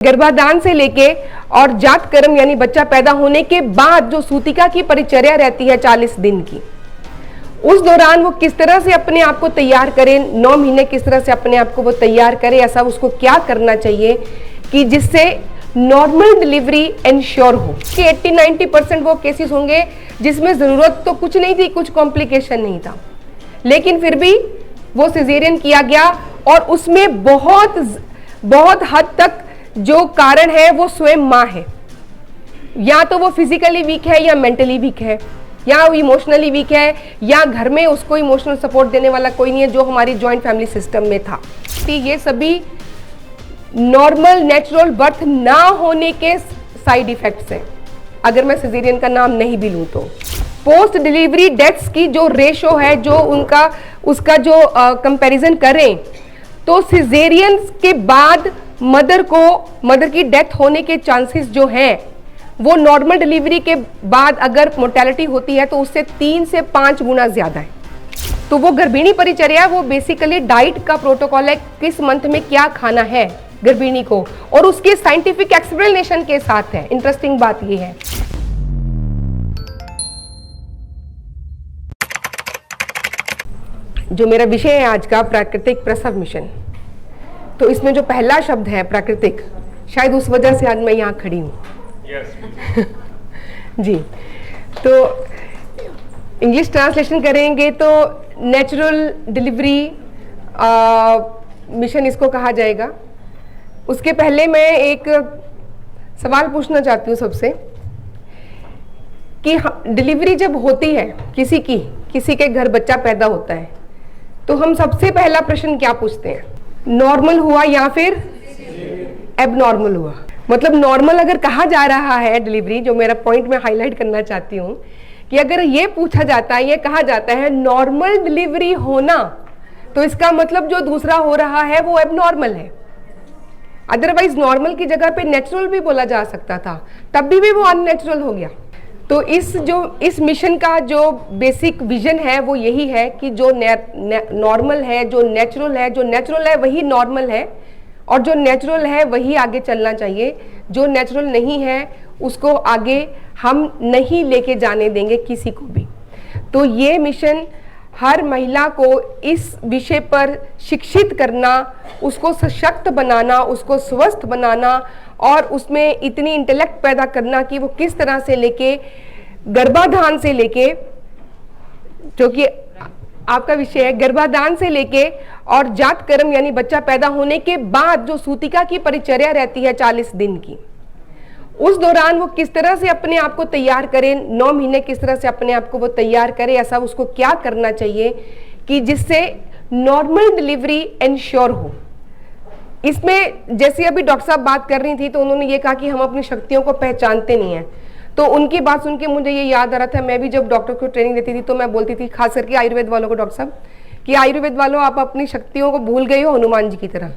गर्भाधान से लेके और जात कर्म यानी बच्चा पैदा होने के बाद जो सूतिका की परिचर्या रहती है 40 दिन की, उस दौरान वो किस तरह से अपने आप को तैयार करे, 9 महीने किस तरह से अपने आप को वो तैयार करे, ऐसा उसको क्या करना चाहिए कि जिससे नॉर्मल डिलीवरी इंश्योर हो। कि 80-90% वो केसेस होंगे जिसमें जरूरत तो कुछ नहीं थी, कुछ कॉम्प्लिकेशन नहीं था, लेकिन फिर भी वो सिजेरियन किया गया और उसमें बहुत हद तक जो कारण है वो स्वयं माँ है। या तो वो फिजिकली वीक है या मेंटली वीक है या वो इमोशनली वीक है या घर में उसको इमोशनल सपोर्ट देने वाला कोई नहीं है जो हमारी जॉइंट फैमिली सिस्टम में था। ये सभी नॉर्मल नेचुरल बर्थ ना होने के साइड इफेक्ट्स हैं अगर मैं सिजेरियन का नाम नहीं भी लूँ तो। पोस्ट डिलीवरी डेथ्स की जो रेशो है, जो उसका जो कंपैरिजन करें तो सिजेरियन के बाद मदर की डेथ होने के चांसेस जो हैं वो नॉर्मल डिलीवरी के बाद अगर मोर्टेलिटी होती है तो उससे 3 से 5 गुना ज्यादा है। तो वो गर्भिणी परिचर्या वो बेसिकली डाइट का प्रोटोकॉल है, किस मंथ में क्या खाना है गर्भिणी को, और उसके साइंटिफिक एक्सप्लेनेशन के साथ है। इंटरेस्टिंग बात ये है। जो मेरा विषय है आज का, प्राकृतिक प्रसव मिशन, तो इसमें जो पहला शब्द है प्राकृतिक, शायद उस वजह से आज मैं यहाँ खड़ी हूँ। yes. जी, तो इंग्लिश ट्रांसलेशन करेंगे तो नेचुरल डिलीवरी मिशन इसको कहा जाएगा। उसके पहले मैं एक सवाल पूछना चाहती हूँ सबसे कि डिलीवरी जब होती है किसी के घर बच्चा पैदा होता है तो हम सबसे पहला प्रश्न क्या पूछते हैं? नॉर्मल हुआ या फिर एबनॉर्मल हुआ? मतलब नॉर्मल अगर कहा जा रहा है डिलीवरी, जो मेरा पॉइंट मैं हाईलाइट करना चाहती हूँ कि अगर ये पूछा जाता है, ये कहा जाता है नॉर्मल डिलीवरी होना, तो इसका मतलब जो दूसरा हो रहा है वो एबनॉर्मल है। अदरवाइज नॉर्मल की जगह पे नेचुरल भी बोला जा सकता था, तब भी वो अननेचुरल हो गया। तो इस मिशन का जो बेसिक विजन है वो यही है कि जो नॉर्मल है, जो नेचुरल है वही नॉर्मल है, और जो नेचुरल है वही आगे चलना चाहिए। जो नेचुरल नहीं है उसको आगे हम नहीं लेके जाने देंगे किसी को भी। तो ये मिशन हर महिला को इस विषय पर शिक्षित करना, उसको सशक्त बनाना, उसको स्वस्थ बनाना और उसमें इतनी इंटेलेक्ट पैदा करना कि वो किस तरह से लेके गर्भाधान से लेके, जो कि आपका विषय है, गर्भाधान से लेके और जात कर्म यानी बच्चा पैदा होने के बाद जो सूतिका की परिचर्या रहती है 40 दिन की, उस दौरान वो किस तरह से अपने आप को तैयार करे, 9 महीने किस तरह से अपने आप को वो तैयार करे, ऐसा उसको क्या करना चाहिए कि जिससे नॉर्मल डिलीवरी इंश्योर हो। इसमें जैसे अभी डॉक्टर साहब बात कर रही थी तो उन्होंने ये कहा कि हम अपनी शक्तियों को पहचानते नहीं हैं, तो उनकी बात सुन के मुझे ये याद आ रहा था, मैं भी जब डॉक्टर को ट्रेनिंग देती थी तो मैं बोलती थी खास करके आयुर्वेद वालों को, डॉक्टर साहब कि आयुर्वेद वालों आप अपनी शक्तियों को भूल गए हो हनुमान जी की तरह।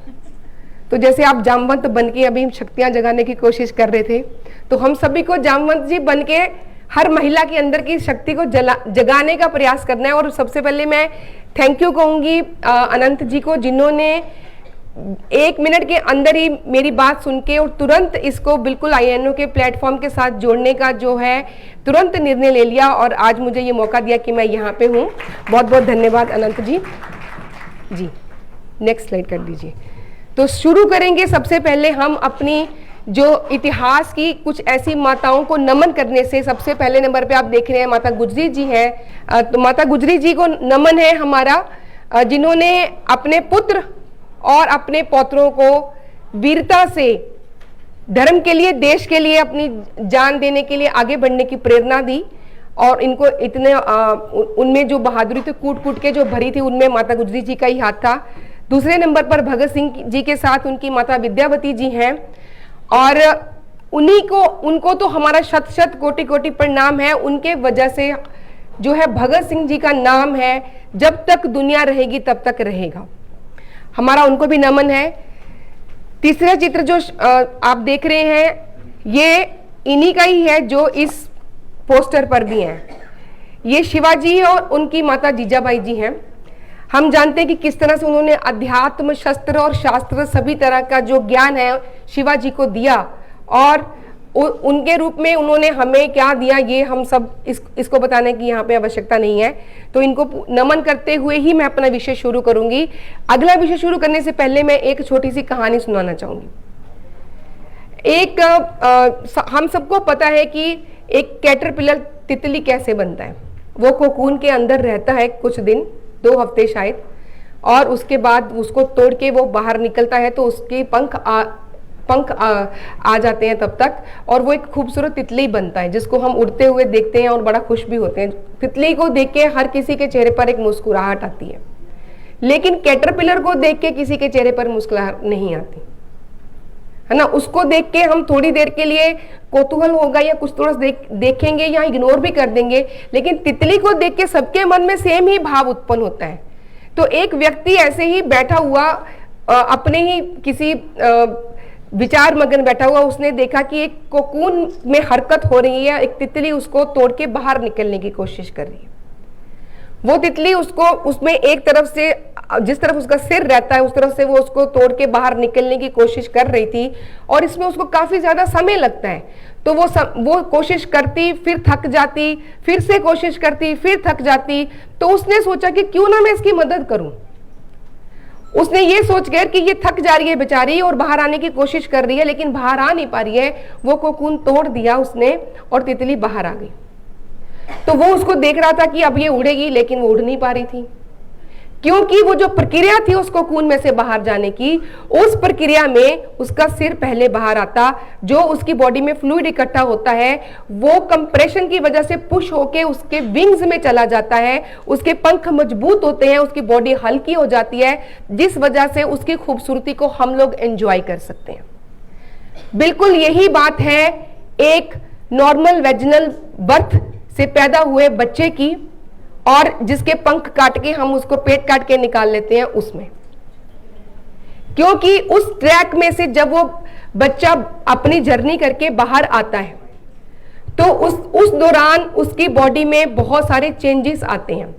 तो जैसे आप जामवंत बन के अभी शक्तियां जगाने की कोशिश कर रहे थे, तो हम सभी को जामवंत जी बन के हर महिला के अंदर की शक्ति को जगाने का प्रयास करना है। और सबसे पहले मैं थैंक यू कहूँगी अनंत जी को, जिन्होंने 1 मिनट के अंदर ही मेरी बात सुन के और तुरंत इसको बिल्कुल INO के प्लेटफॉर्म के साथ जोड़ने का जो है तुरंत निर्णय ले लिया और आज मुझे ये मौका दिया कि मैं यहाँ पे हूँ। बहुत बहुत धन्यवाद अनंत जी। जी, नेक्स्ट स्लाइड कर दीजिए। तो शुरू करेंगे सबसे पहले हम अपनी जो इतिहास की कुछ ऐसी माताओं को नमन करने से। सबसे पहले नंबर पे आप देख रहे हैं माता गुजरी जी हैं। तो माता गुजरी जी को नमन है हमारा, जिन्होंने अपने पुत्र और अपने पौत्रों को वीरता से धर्म के लिए, देश के लिए अपनी जान देने के लिए आगे बढ़ने की प्रेरणा दी। और इनको इतने उनमें जो बहादुरी थी कूट कूट के जो भरी थी, उनमें माता गुजरी जी का ही हाथ था। दूसरे नंबर पर भगत सिंह जी के साथ उनकी माता विद्यावती जी हैं, और उनको तो हमारा शत शत कोटि कोटि प्रणाम है। उनके वजह से जो है भगत सिंह जी का नाम है, जब तक दुनिया रहेगी तब तक रहेगा। हमारा उनको भी नमन है। तीसरा चित्र जो आप देख रहे हैं ये इन्हीं का ही है जो इस पोस्टर पर भी हैं। ये शिवाजी और उनकी माता जीजाबाई जी हैं। हम जानते हैं कि किस तरह से उन्होंने अध्यात्म, शस्त्र और शास्त्र सभी तरह का जो ज्ञान है शिवाजी को दिया, और उनके रूप में उन्होंने हमें क्या दिया ये हम सब इसको बताने की यहाँ पे आवश्यकता नहीं है। तो इनको नमन करते हुए ही मैं अपना विषय शुरू करूंगी। अगला विषय शुरू करने से पहले मैं एक छोटी सी कहानी सुनाना चाहूंगी। हम सबको पता है कि एक कैटरपिलर, तितली कैसे बनता है। वो कोकून के अंदर रहता है कुछ दिन, 2 हफ्ते शायद, और उसके बाद उसको तोड़ के वो बाहर निकलता है तो उसके पंख आ जाते हैं तब तक, और वो एक खूबसूरत तितली बनता है जिसको हम उड़ते हुए देखते हैं और बड़ा खुश भी होते हैं। तितली को देख के हर किसी के चेहरे पर एक मुस्कुराहट आती है, लेकिन कैटरपिलर को देख के किसी के चेहरे पर मुस्कुराहट नहीं आती है ना। उसको देख के हम थोड़ी देर के लिए कौतूहल होगा या कुछ थोड़ा देखेंगे या इग्नोर भी कर देंगे, लेकिन तितली को देख के सबके मन में सेम ही भाव उत्पन्न होता है। तो एक व्यक्ति ऐसे ही बैठा हुआ अपने ही किसी विचार मगन बैठा हुआ, उसने देखा कि एक कोकून में हरकत हो रही है, एक तितली उसको तोड़ के बाहर निकलने की कोशिश कर रही है। वो तितली उसको उसमें एक तरफ से, जिस तरफ उसका सिर रहता है उस तरफ से वो उसको तोड़ के बाहर निकलने की कोशिश कर रही थी, और इसमें उसको काफी ज्यादा समय लगता है। तो वो कोशिश करती, फिर थक जाती, फिर से कोशिश करती, फिर थक जाती। तो उसने सोचा कि क्यों ना मैं इसकी मदद करूं। उसने ये सोच कर कि ये थक जा रही है बेचारी और बाहर आने की कोशिश कर रही है, लेकिन बाहर आ नहीं पा रही है। वो कोकून तोड़ दिया उसने और तितली बाहर आ गई। तो वो उसको देख रहा था कि अब ये उड़ेगी, लेकिन वो उड़ नहीं पा रही थी, क्योंकि वो जो प्रक्रिया थी उस कोकून में से बाहर जाने की, उस प्रक्रिया में उसका सिर पहले बाहर आता, जो उसकी बॉडी में फ्लूइड इकट्ठा होता है वो कंप्रेशन की वजह से पुश होके उसके विंग्स में चला जाता है, उसके पंख मजबूत होते हैं, उसकी बॉडी हल्की हो जाती है, जिस वजह से उसकी खूबसूरती को हम लोग एंजॉय कर सकते हैं। बिल्कुल यही बात है एक नॉर्मल वेजिनल बर्थ से पैदा हुए बच्चे की, और जिसके पंख काट के हम उसको पेट काट के निकाल लेते हैं उसमें। क्योंकि उस ट्रैक में से जब वो बच्चा अपनी जर्नी करके बाहर आता है तो उस दौरान उसकी बॉडी में बहुत सारे चेंजेस आते हैं।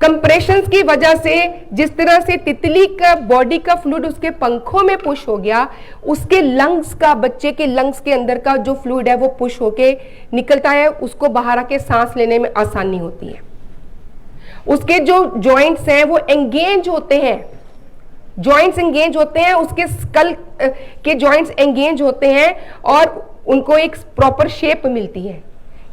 कंप्रेशंस की वजह से जिस तरह से तितली का बॉडी का फ्लूइड उसके पंखों में पुश हो गया, उसके लंग्स का, बच्चे के लंग्स के अंदर का जो फ्लूइड है वो पुश होके निकलता है, उसको बाहर आके सांस लेने में आसानी होती है। उसके जो जॉइंट्स हैं वो एंगेज होते हैं, जॉइंट्स एंगेज होते हैं, उसके स्कल के जॉइंट्स एंगेज होते हैं और उनको एक प्रॉपर शेप मिलती है।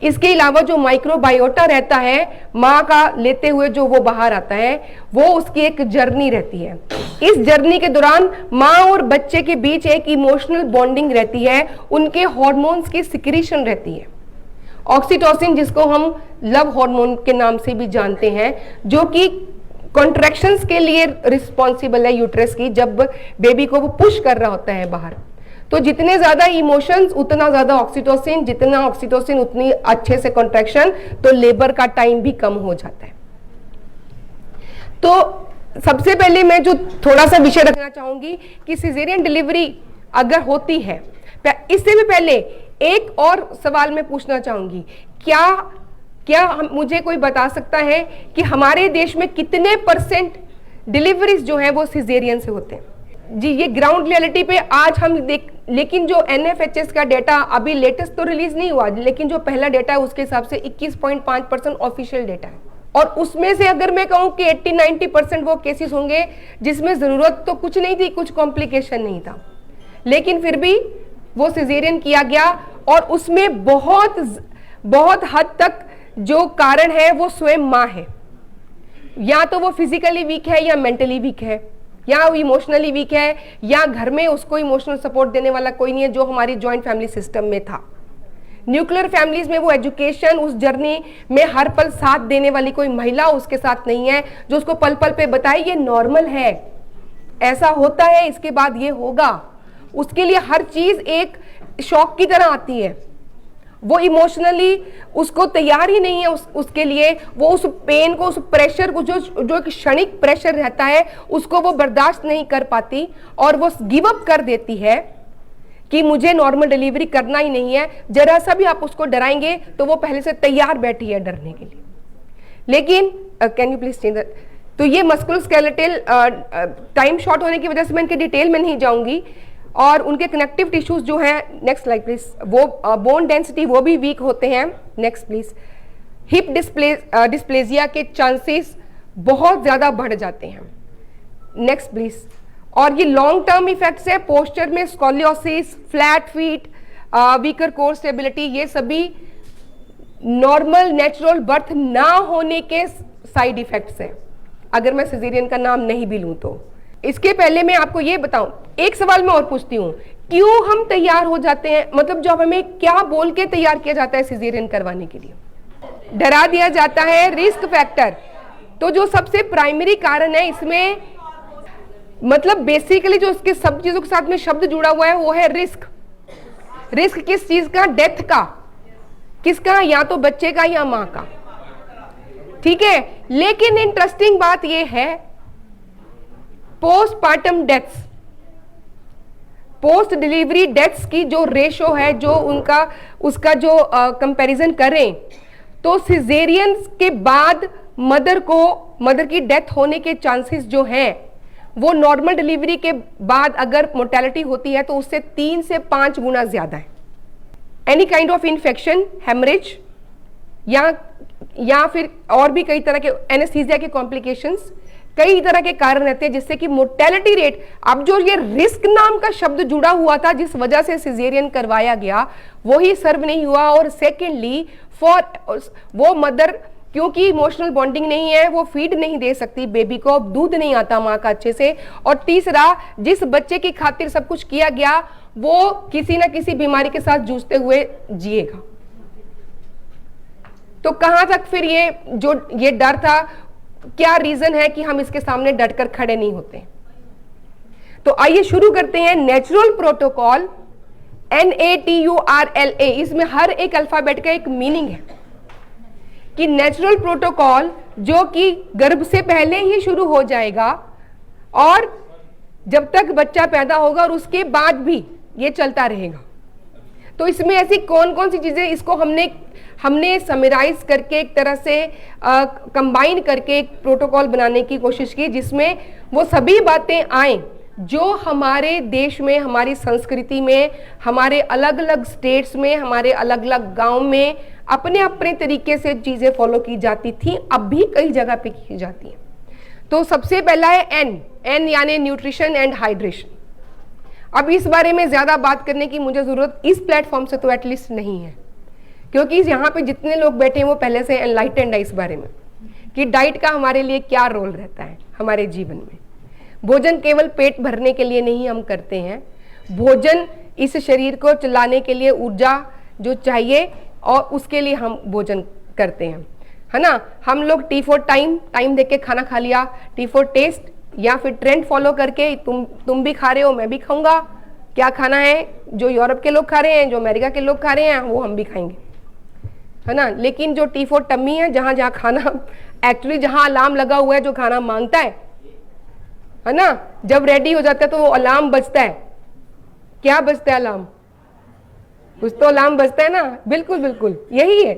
इसके अलावा जो माइक्रोबायोटा रहता है माँ का लेते हुए जो वो बाहर आता है, वो उसकी एक जर्नी रहती है। इस जर्नी के दौरान माँ और बच्चे के बीच एक इमोशनल बॉन्डिंग रहती है, उनके हॉर्मोन्स की सिक्रीशन रहती है। ऑक्सीटोसिन, जिसको हम लव हार्मोन के नाम से भी जानते हैं, जो कि कॉन्ट्रैक्शंस के लिए रिस्पॉन्सिबल है यूट्रस की, जब बेबी को वो पुश कर रहा होता है बाहर। तो जितने ज्यादा इमोशंस उतना ज्यादा ऑक्सीटोसिन, जितना ऑक्सीटोसिन उतनी अच्छे से कॉन्ट्रैक्शन, तो लेबर का टाइम भी कम हो जाता है। तो सबसे पहले मैं जो थोड़ा सा विषय रखना चाहूंगी कि सिजेरियन डिलीवरी अगर होती है, इससे भी पहले एक और सवाल मैं पूछना चाहूंगी, क्या मुझे कोई बता सकता है कि हमारे देश में कितने % डिलीवरीज जो है वो सिजेरियन से होते हैं? जी, ये ग्राउंड रियलिटी पे आज हम लेकिन जो NFHS का डेटा अभी लेटेस्ट तो रिलीज नहीं हुआ, लेकिन जो पहला डेटा है उसके हिसाब से 21.5% ऑफिशियल डेटा है। और उसमें से अगर मैं कहूँ कि 80-90% वो केसेस होंगे जिसमें जरूरत तो कुछ नहीं थी, कुछ कॉम्प्लिकेशन नहीं था, लेकिन फिर भी वो सिजेरियन किया गया। और उसमें बहुत हद तक जो कारण है वो स्वयं माँ है, या तो वो फिजिकली वीक है या मेंटली वीक है या वो इमोशनली वीक है, या घर में उसको इमोशनल सपोर्ट देने वाला कोई नहीं है जो हमारी जॉइंट फैमिली सिस्टम में था। न्यूक्लियर फैमिलीज में वो एजुकेशन, उस जर्नी में हर पल साथ देने वाली कोई महिला उसके साथ नहीं है जो उसको पल पल पे बताए ये नॉर्मल है, ऐसा होता है, इसके बाद ये होगा। उसके लिए हर चीज एक शॉक की तरह आती है, वो इमोशनली उसको तैयार ही नहीं है उसके लिए। वो उस पेन को, उस प्रेशर को, जो एक क्षणिक प्रेशर रहता है उसको वो बर्दाश्त नहीं कर पाती और वो गिव अप कर देती है कि मुझे नॉर्मल डिलीवरी करना ही नहीं है। जरा सा भी आप उसको डराएंगे तो वो पहले से तैयार बैठी है डरने के लिए। लेकिन can you please change that. तो ये मस्कुलोस्केलेटल, टाइम शॉर्ट होने की वजह से मैं इनके डिटेल में नहीं जाऊंगी, और उनके कनेक्टिव टिश्यूज जो हैं, नेक्स्ट स्लाइड प्लीज, वो बोन डेंसिटी वो भी वीक होते हैं। Next please. हिप डिस्प्लेजिया के चांसेस बहुत ज्यादा बढ़ जाते हैं। Next please. और ये लॉन्ग टर्म इफेक्ट्स है पोस्चर में, scoliosis, flat feet, weaker core stability, ये सभी नॉर्मल नेचुरल बर्थ ना होने के साइड इफेक्ट्स हैं, अगर मैं सिजेरियन का नाम नहीं भी लूं तो। इसके पहले मैं आपको ये बताऊं, एक सवाल मैं और पूछती हूं, क्यों हम तैयार हो जाते हैं, मतलब जब हमें क्या बोल के तैयार किया जाता है सिजेरियन करवाने के लिए? डरा दिया जाता है, रिस्क फैक्टर। तो जो सबसे प्राइमरी कारण है इसमें, मतलब बेसिकली जो इसके सब चीजों के साथ में शब्द जुड़ा हुआ है वो है रिस्क। रिस्क किस चीज का? डेथ का। किसका? या तो बच्चे का या मां का। ठीक है, लेकिन इंटरेस्टिंग बात यह है, postpartum deaths, post delivery deaths की जो रेशो है, जो उसका जो कंपैरिजन करें, तो सिजेरियन के बाद मदर की डेथ होने के चांसेस जो हैं, वो नॉर्मल डिलीवरी के बाद अगर मोर्टेलिटी होती है तो उससे 3 से 5 गुना ज्यादा है। Any kind of infection, haemorrhage, या फिर और भी कई तरह के एनेस्थीसिया के कॉम्प्लिकेशंस, कई तरह के कारण रहते हैं जिससे कि मोर्टेलिटी रेट, अब जो ये रिस्क नाम का शब्द जुड़ा हुआ था जिस वजह से सिजेरियन करवाया गया, वही सर्व नहीं हुआ। और सेकेंडली फॉर वो मदर, क्योंकि इमोशनल बॉन्डिंग नहीं है, वो फीड नहीं दे सकती बेबी को, दूध नहीं आता माँ का अच्छे से। और तीसरा, जिस बच्चे की खातिर सब कुछ किया गया वो किसी ना किसी बीमारी के साथ जूझते हुए जिएगा। तो कहां तक फिर ये डर था, क्या रीजन है कि हम इसके सामने डटकर खड़े नहीं होते? तो आइए शुरू करते हैं। नेचुरल प्रोटोकॉल, NATURLA, इसमें हर एक अल्फाबेट का एक मीनिंग है कि नेचुरल प्रोटोकॉल जो कि गर्भ से पहले ही शुरू हो जाएगा और जब तक बच्चा पैदा होगा और उसके बाद भी ये चलता रहेगा। तो इसमें ऐसी कौन कौन सी चीजें, इसको हमने समराइज करके एक तरह से कंबाइन करके एक प्रोटोकॉल बनाने की कोशिश की, जिसमें वो सभी बातें आए जो हमारे देश में, हमारी संस्कृति में, हमारे अलग अलग स्टेट्स में, हमारे अलग अलग गांव में अपने अपने तरीके से चीजें फॉलो की जाती थी, अब भी कई जगह पे की जाती हैं। तो सबसे पहला है एन यानी न्यूट्रिशन एंड हाइड्रेशन। अब इस बारे में ज्यादा बात करने की मुझे जरूरत इस प्लेटफॉर्म से तो एटलीस्ट नहीं है, क्योंकि यहाँ पे जितने लोग बैठे हैं वो पहले से एनलाइटेंड है इस बारे में कि डाइट का हमारे लिए क्या रोल रहता है हमारे जीवन में। भोजन केवल पेट भरने के लिए नहीं हम करते हैं, भोजन इस शरीर को चलाने के लिए ऊर्जा जो चाहिए और उसके लिए हम भोजन करते हैं, है ना। हम लोग T4 टाइम देख के खाना खा लिया, T4 टेस्ट, या फिर ट्रेंड फॉलो करके तुम भी खा रहे हो मैं भी खाऊंगा, क्या खाना है जो यूरोप के लोग खा रहे हैं, जो अमेरिका के लोग खा रहे हैं वो हम भी खाएंगे, है ना। लेकिन जो T4 टम्मी है, जहां जहां खाना एक्चुअली जहां अलार्म लगा हुआ है जो खाना मांगता है ना, जब रेडी हो जाता है तो वो अलार्म बजता है। क्या बजता है? अलार्म, कुछ तो अलार्म बजता है ना। बिल्कुल बिल्कुल यही है,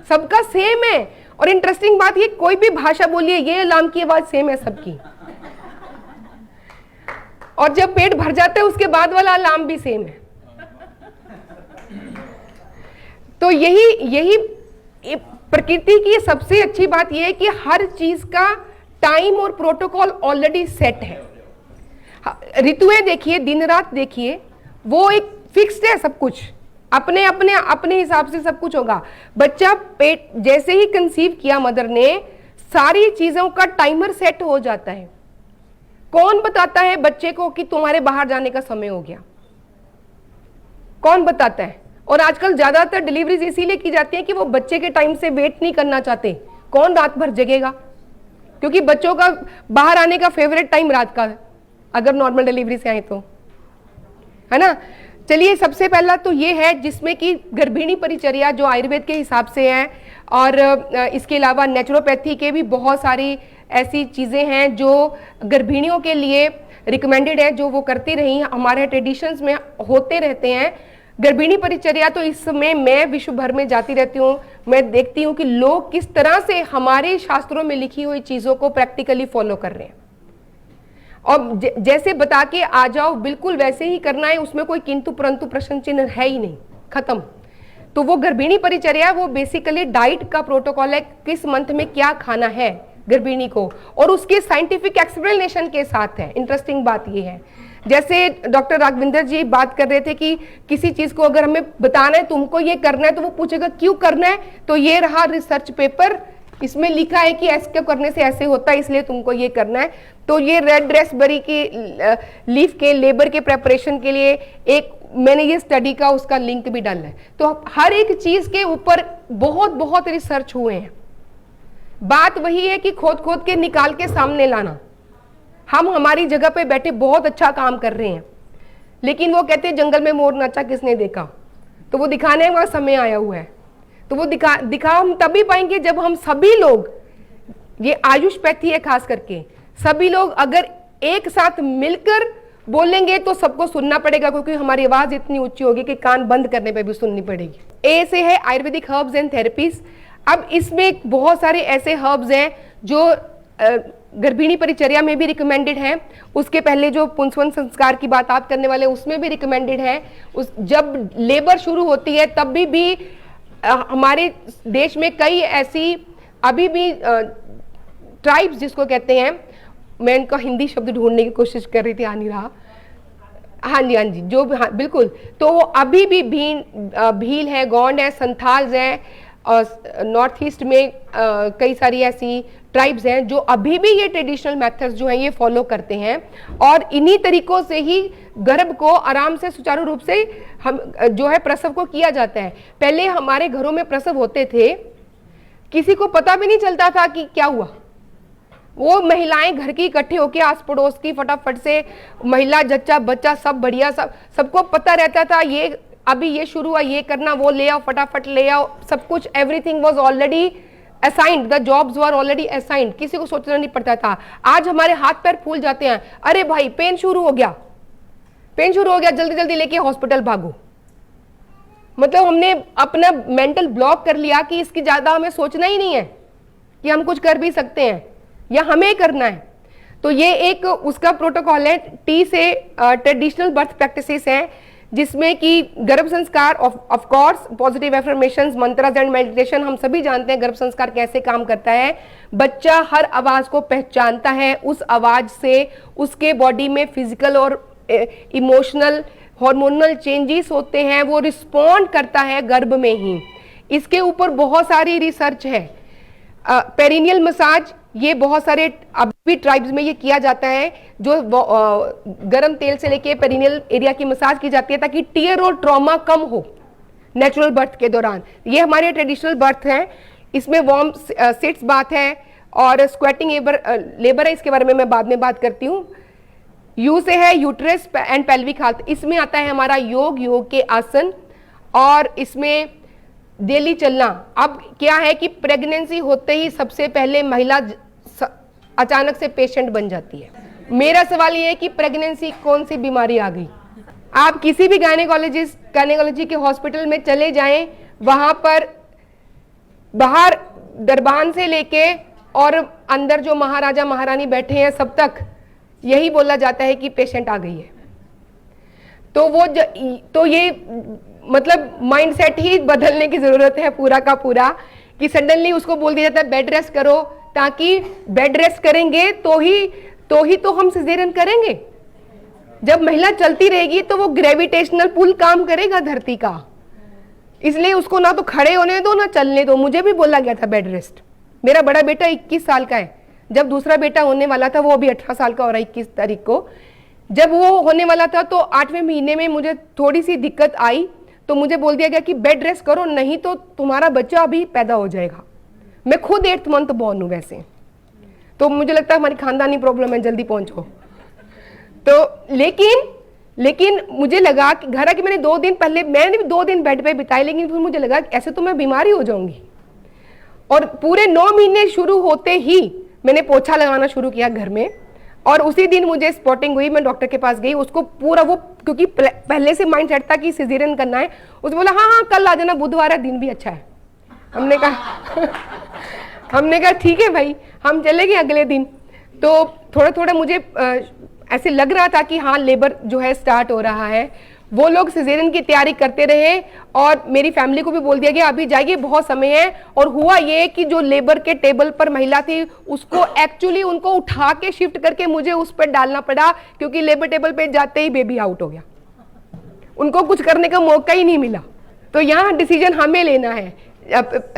सबका सेम है। और इंटरेस्टिंग बात ये, कोई भी भाषा बोलिए ये अलार्म की आवाज सेम है सबकी, और जब पेट भर जाता है उसके बाद वाला अलार्म भी सेम है। तो यही प्रकृति की सबसे अच्छी बात यह है कि हर चीज का टाइम और प्रोटोकॉल ऑलरेडी सेट है। ऋतुएं देखिए, दिन रात देखिए, वो एक फिक्स्ड है, सब कुछ अपने अपने अपने हिसाब से सब कुछ होगा। बच्चा पेट जैसे ही कंसीव किया मदर ने, सारी चीजों का टाइमर सेट हो जाता है। कौन बताता है बच्चे को कि तुम्हारे बाहर जाने का समय हो गया? कौन बताता है? और आजकल ज्यादातर डिलीवरीज इसीलिए की जाती है कि वो बच्चे के टाइम से वेट नहीं करना चाहते। कौन रात भर जगेगा? क्योंकि बच्चों का बाहर आने का फेवरेट टाइम रात का है, अगर नॉर्मल डिलीवरी से आए तो, है ना। चलिए, सबसे पहला तो ये है जिसमें कि गर्भिणी परिचर्या जो आयुर्वेद के हिसाब से है, और इसके अलावा नेचुरोपैथी के भी बहुत सारी ऐसी चीज़ें हैं जो गर्भिणियों के लिए रिकमेंडेड है, जो वो करती रही, हमारे ट्रेडिशंस में होते रहते हैं। गर्भिणी परिचर्या तो इस समय मैं विश्व भर में जाती रहती हूँ, मैं देखती हूँ कि लोग किस तरह से हमारे शास्त्रों में लिखी हुई चीजों को प्रैक्टिकली फॉलो कर रहे हैं, और जैसे बता के आ जाओ बिल्कुल वैसे ही करना है, उसमें कोई किंतु परंतु प्रश्न चिन्ह है ही नहीं, खत्म। तो वो गर्भिणी परिचर्या वो बेसिकली डाइट का प्रोटोकॉल है, किस मंथ में क्या खाना है गर्भिणी को, और उसके साइंटिफिक एक्सप्लेनेशन के साथ है। इंटरेस्टिंग बात ये है, जैसे डॉक्टर राघविंदर जी बात कर रहे थे कि किसी चीज को अगर हमें बताना है तुमको ये करना है, तो वो पूछेगा क्यों करना है, तो ये रहा रिसर्च पेपर, इसमें लिखा है कि ऐसे करने से ऐसे होता है, इसलिए तुमको ये करना है। तो ये रेड रेस्पबेरी की लीफ के लेबर के प्रेपरेशन के लिए एक मैंने ये स्टडी का उसका लिंक भी डाला है। तो हर एक चीज के ऊपर बहुत बहुत रिसर्च हुए हैं। बात वही है कि खोद खोद के निकाल के सामने लाना। हम हमारी जगह पे बैठे बहुत अच्छा काम कर रहे हैं, लेकिन वो कहते हैं जंगल में मोर नाचा किसने देखा, तो वो दिखाने का समय आया हुआ है। तो वो दिखा हम तभी पाएंगे जब हम सभी लोग, ये आयुष पैथी है खास करके, सभी लोग अगर एक साथ मिलकर बोलेंगे तो सबको सुनना पड़ेगा, क्योंकि हमारी आवाज इतनी ऊंची होगी कि कान बंद करने पे भी सुननी पड़ेगी। ए से है आयुर्वेदिक हर्ब्स एंड थेरेपीज। अब इसमें बहुत सारे ऐसे हर्ब्स हैं जो गर्भिणी परिचर्या में भी रिकमेंडेड है, उसके पहले जो पुंसवन संस्कार की बात आप करने वाले उसमें भी रिकमेंडेड है। जब लेबर शुरू होती है तब भी हमारे देश में कई ऐसी अभी भी ट्राइब्स जिसको कहते हैं, मैं इनका हिंदी शब्द ढूंढने की कोशिश कर रही थी, आ नहीं रहा। हाँ जी जो हाँ, बिल्कुल। तो वो अभी भी भील है, गोंड है, संथाल्स है, और नॉर्थ ईस्ट में कई सारी ऐसी ट्राइब्स हैं जो अभी भी ये ट्रेडिशनल मेथड्स जो हैं ये फॉलो करते हैं, और इन्हीं तरीकों से ही गर्भ को आराम से सुचारू रूप से हम जो है प्रसव को किया जाता है। पहले हमारे घरों में प्रसव होते थे, किसी को पता भी नहीं चलता था कि क्या हुआ। वो महिलाएं घर की इकट्ठी होकर आस पड़ोस की फटाफट से महिला जच्चा बच्चा सब बढ़िया, सबको पता रहता था ये अभी ये शुरू हुआ, ये करना, वो ले आओ, फटाफट ले आओ, सब कुछ everything was already assigned, the jobs were already assigned, किसी को सोचना नहीं पड़ता था। आज हमारे हाथ पैर फूल जाते हैं, अरे भाई पेन शुरू हो गया, पेन शुरू हो गया, जल्दी जल्दी लेके हॉस्पिटल भागो। मतलब हमने अपना मेंटल ब्लॉक कर लिया कि इसकी ज्यादा हमें सोचना ही नहीं है कि हम कुछ कर भी सकते हैं या हमें करना है। तो ये एक उसका प्रोटोकॉल है। टी से ट्रेडिशनल बर्थ प्रैक्टिसेस हैं, जिसमें कि गर्भ संस्कार, of course positive affirmations, mantras and meditation. हम सभी जानते हैं गर्भ संस्कार कैसे काम करता है। बच्चा हर आवाज को पहचानता है, उस आवाज से उसके बॉडी में फिजिकल और इमोशनल हार्मोनल चेंजेस होते हैं, वो रिस्पॉन्ड करता है गर्भ में ही। इसके ऊपर बहुत सारी रिसर्च है। पेरिनियल मसाज, ये बहुत सारे अभी ट्राइब्स में ये किया जाता है, जो गर्म तेल से लेके पेरिनियल एरिया की मसाज की जाती है ताकि टीयर और ट्रॉमा कम हो नेचुरल बर्थ के दौरान। ये हमारे ट्रेडिशनल बर्थ है। इसमें वार्म सिट्स बात है और स्क्वेटिंग लेबर है, इसके बारे में मैं बाद में बात करती हूँ। यू से है यूट्रस एंड पेल्विक हेल्थ, इसमें आता है हमारा योग के आसन, और इसमें डेली चलना। अब क्या है कि प्रेगनेंसी होते ही सबसे पहले महिला अचानक से पेशेंट बन जाती है। मेरा सवाल ये है कि प्रेगनेंसी कौन सी बीमारी आ गई। आप किसी भी गायनेकोलॉजी के हॉस्पिटल में चले जाएं, वहां पर बाहर दरबान से लेके और अंदर जो महाराजा महारानी बैठे हैं सब तक यही बोला जाता है कि पेशेंट आ गई है। तो ये मतलब माइंडसेट ही बदलने की जरूरत है पूरा का पूरा, कि सडनली उसको बोल दिया जाता है बेड रेस्ट करो, ताकि बेड रेस्ट करेंगे तो हम सिजेरियन करेंगे। जब महिला चलती रहेगी तो वो ग्रेविटेशनल पुल काम करेगा धरती का, इसलिए उसको ना तो खड़े होने दो ना चलने दो। मुझे भी बोला गया था बेड रेस्ट। मेरा बड़ा बेटा 21 साल का है, जब दूसरा बेटा होने वाला था वो अभी 18 साल का हो रहा है 21 तारीख को। जब वो होने वाला था तो 8वें महीने में मुझे थोड़ी सी दिक्कत आई, तो मुझे बोल दिया गया कि बेड रेस्ट करो, नहीं तो तुम्हारा बच्चा अभी पैदा हो जाएगा। मैं खुद 8th मंथ बॉर्न हूँ वैसे, तो मुझे लगता है हमारी खानदानी प्रॉब्लम है, जल्दी पहुंचो। तो लेकिन मुझे लगा कि घर आके मैंने 2 दिन बेड पे बिताए, लेकिन फिर मुझे लगा ऐसे तो मैं बीमारी हो जाऊंगी। और पूरे 9 महीने शुरू होते ही मैंने पोछा लगाना शुरू किया घर में, और उसी दिन मुझे स्पॉटिंग हुई, मैं डॉक्टर के पास गई, उसको पूरा वो, क्योंकि पहले से माइंड सेट था कि सिजेरियन करना है, उसने बोला हाँ हाँ कल आ जाना, बुधवार है, दिन भी अच्छा है। हमने कहा हमने कहा ठीक है भाई, हम चले गए अगले दिन। तो थोड़ा थोड़ा मुझे ऐसे लग रहा था कि हाँ लेबर जो है स्टार्ट हो रहा है। वो लोग सिजेरियन की तैयारी करते रहे और मेरी फैमिली को भी बोल दिया गया अभी जाइए, बहुत समय है। और हुआ ये कि जो लेबर के टेबल पर महिला थी उसको एक्चुअली उनको उठा के शिफ्ट करके मुझे उस पर डालना पड़ा, क्योंकि लेबर टेबल पे जाते ही बेबी आउट हो गया, उनको कुछ करने का मौका ही नहीं मिला। तो यहाँ डिसीजन हमें लेना है।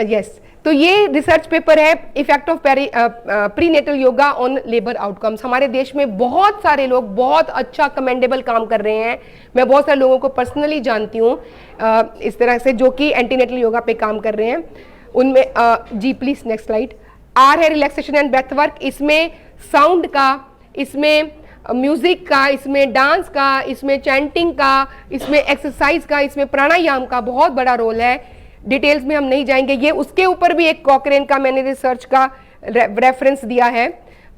यस, तो ये रिसर्च पेपर है effect of prenatal yoga on labour outcomes. हमारे देश में बहुत सारे लोग बहुत अच्छा कमेंडेबल काम कर रहे हैं। मैं बहुत सारे लोगों को पर्सनली जानती हूँ इस तरह से, जो कि एंटीनेटल योगा पे काम कर रहे हैं। उनमें जी प्लीज नेक्स्ट स्लाइड। आर है रिलैक्सेशन एंड ब्रेथ वर्क। इसमें साउंड का, इसमें म्यूजिक का, इसमें डांस का, इसमें चैंटिंग का, इसमें एक्सरसाइज का, इसमें प्राणायाम का बहुत बड़ा रोल है। डिटेल्स में हम नहीं जाएंगे। ये उसके ऊपर भी एक कॉकरेन का मैंने रिसर्च का रेफरेंस दिया है।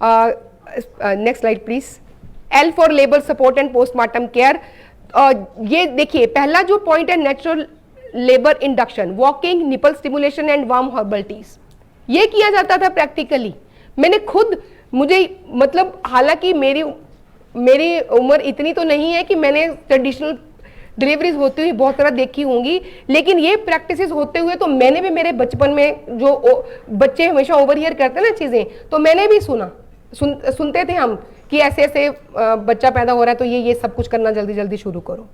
Next slide please. L for labour support and postmortem care. ये देखिए पहला जो पॉइंट है natural labour induction, walking, nipple stimulation and warm herbal tease. ये किया जाता था प्रैक्टिकली। मैंने खुद, मुझे मतलब हालांकि मेरी उम्र इतनी तो नहीं है कि मैंने ट्रेडिशनल डिलीवरीज होती हुई बहुत सारा देखी होंगी, लेकिन ये प्रैक्टिसेस होते हुए तो मैंने भी मेरे बचपन में, जो बच्चे हमेशा ओवरहियर करते हैं ना चीज़ें, तो मैंने भी सुनते थे हम कि ऐसे ऐसे बच्चा पैदा हो रहा है तो ये सब कुछ करना जल्दी जल्दी शुरू करो।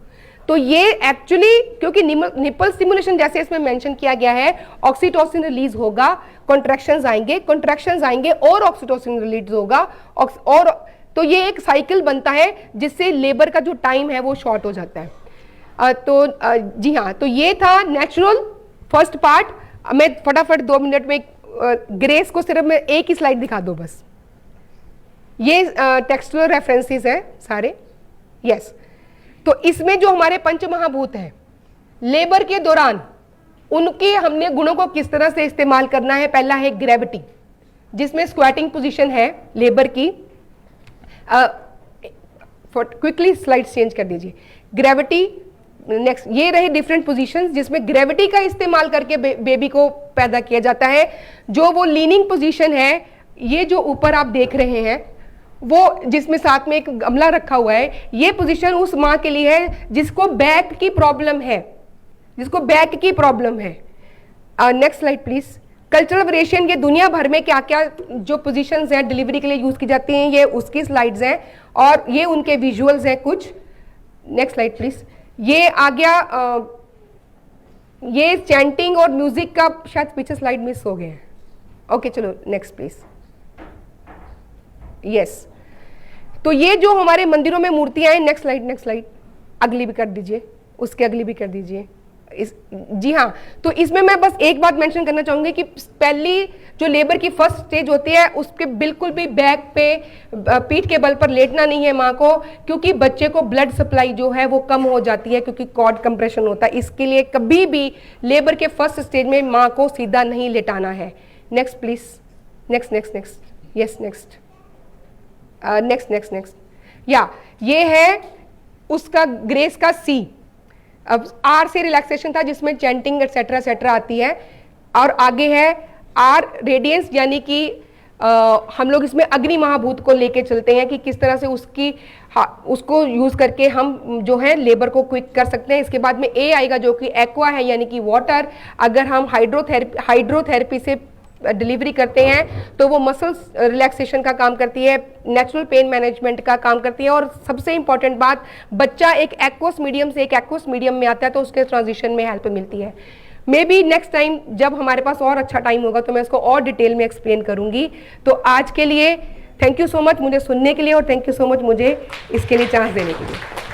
तो ये एक्चुअली, क्योंकि निपल स्टिमुलेशन जैसे इसमें मेंशन किया गया है, ऑक्सीटोसिन रिलीज होगा, कॉन्ट्रैक्शंस आएंगे और ऑक्सीटोसिन रिलीज होगा, और तो ये एक साइकिल बनता है जिससे लेबर का जो टाइम है वो शॉर्ट हो जाता है। जी हाँ, तो ये था नेचुरल फर्स्ट पार्ट। मैं फटाफट 2 मिनट में ग्रेस को सिर्फ मैं एक ही स्लाइड दिखा दो बस। ये टेक्सचुअल रेफरेंसेस है सारे। यस, तो इसमें जो हमारे पंच महाभूत हैं लेबर के दौरान, उनके हमने गुणों को किस तरह से इस्तेमाल करना है। पहला है ग्रेविटी, जिसमें स्क्वाटिंग पोजीशन है लेबर की। क्विकली स्लाइड चेंज कर दीजिए। ग्रेविटी, नेक्स्ट ये रहे डिफरेंट पोजीशंस जिसमें ग्रेविटी का इस्तेमाल करके बेबी को पैदा किया जाता है। जो वो लीनिंग पोजीशन है, ये जो ऊपर आप देख रहे हैं, वो जिसमें साथ में एक गमला रखा हुआ है, ये पोजीशन उस माँ के लिए है जिसको बैक की प्रॉब्लम है, next slide please. Cultural variation, ये दुनिया भर में क्या क्या जो पोजीशंस हैं डिलीवरी के लिए यूज की जाती हैं, ये उसकी स्लाइड्स हैं और ये उनके विजुअल्स हैं कुछ। Next slide please. ये आ गया ये चैंटिंग और म्यूजिक का, शायद पीछे स्लाइड मिस हो गए हैं। ओके चलो नेक्स्ट प्लीज। यस, तो ये जो हमारे मंदिरों में मूर्तियां हैं, नेक्स्ट स्लाइड अगली भी कर दीजिए, उसके अगली भी कर दीजिए। जी हाँ, तो इसमें मैं बस एक बात मेंशन करना चाहूंगी कि पहली जो लेबर की फर्स्ट स्टेज होती है उसके बिल्कुल भी बैक पे पीठ के बल पर लेटना नहीं है माँ को, क्योंकि बच्चे को ब्लड सप्लाई जो है वो कम हो जाती है क्योंकि कॉर्ड कंप्रेशन होता है। इसके लिए कभी भी लेबर के फर्स्ट स्टेज में माँ को सीधा नहीं लेटाना है। Next please. Next yes next. या ये है उसका ग्रेस का सी। अब आर से रिलैक्सेशन था जिसमें चैंटिंग एटसेट्रा आती है, और आगे है आर रेडियंस, यानी कि हम लोग इसमें अग्नि महाभूत को लेके चलते हैं कि किस तरह से उसको यूज करके हम जो है लेबर को क्विक कर सकते हैं। इसके बाद में ए आएगा जो कि एक्वा है, यानी कि वाटर। अगर हम हाइड्रोथेरेपी से डिलीवरी करते हैं तो वो मसल्स रिलैक्सेशन का काम करती है, नेचुरल पेन मैनेजमेंट का काम करती है, और सबसे इंपॉर्टेंट बात, बच्चा एक एक्वस मीडियम से एक एक्वस मीडियम में आता है तो उसके ट्रांजिशन में हेल्प मिलती है। मे बी नेक्स्ट टाइम जब हमारे पास और अच्छा टाइम होगा तो मैं इसको और डिटेल में एक्सप्लेन करूंगी। तो आज के लिए थैंक यू सो मच मुझे सुनने के लिए, और थैंक यू सो मच मुझे इसके लिए चांस देने के लिए।